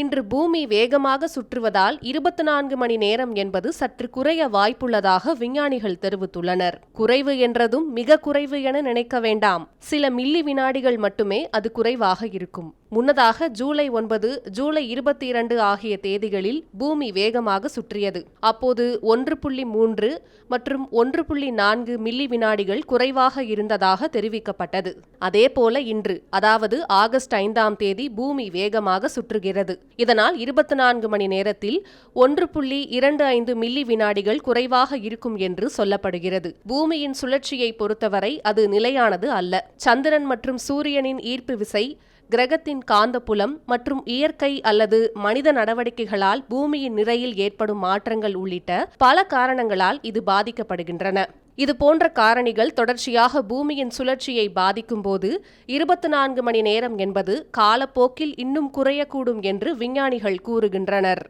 இன்று பூமி வேகமாக சுற்றுவதால் 24 மணி நேரம் என்பது சற்று குறைய வாய்ப்புள்ளதாக விஞ்ஞானிகள் தெரிவித்துள்ளனர். குறைவு என்றதும் மிக குறைவு என நினைக்க வேண்டாம். சில மில்லி வினாடிகள் மட்டுமே அது குறைவாக இருக்கும். முன்னதாக ஜூலை 9, ஜூலை 22 ஆகிய தேதிகளில் பூமி வேகமாக சுற்றியது. அப்போது 1.3 மற்றும் 1.4 மில்லி வினாடிகள் குறைவாக இருந்ததாக தெரிவிக்கப்பட்டது. அதேபோல இன்று, அதாவது ஆகஸ்ட் 5ஆம் தேதி பூமி வேகமாக சுற்றுகிறது. இதனால் 24 மணி நேரத்தில் 1.25 மில்லி வினாடிகள் குறைவாக இருக்கும் என்று சொல்லப்படுகிறது. பூமியின் சுழற்சியை பொறுத்தவரை அது நிலையானது அல்ல. சந்திரன் மற்றும் சூரியனின் ஈர்ப்பு விசை, கிரகத்தின் காந்தப்புலம் மற்றும் இயற்கை அல்லது மனித நடவடிக்கைகளால் பூமியின் நிறையில் ஏற்படும் மாற்றங்கள் உள்ளிட்ட பல காரணங்களால் இது பாதிக்கப்படுகின்றன. இது போன்ற காரணிகள் தொடர்ச்சியாக பூமியின் சுழற்சியை பாதிக்கும் போது 24 மணி நேரம் என்பது காலப்போக்கில் இன்னும் குறையக்கூடும் என்று விஞ்ஞானிகள் கூறுகின்றனர்.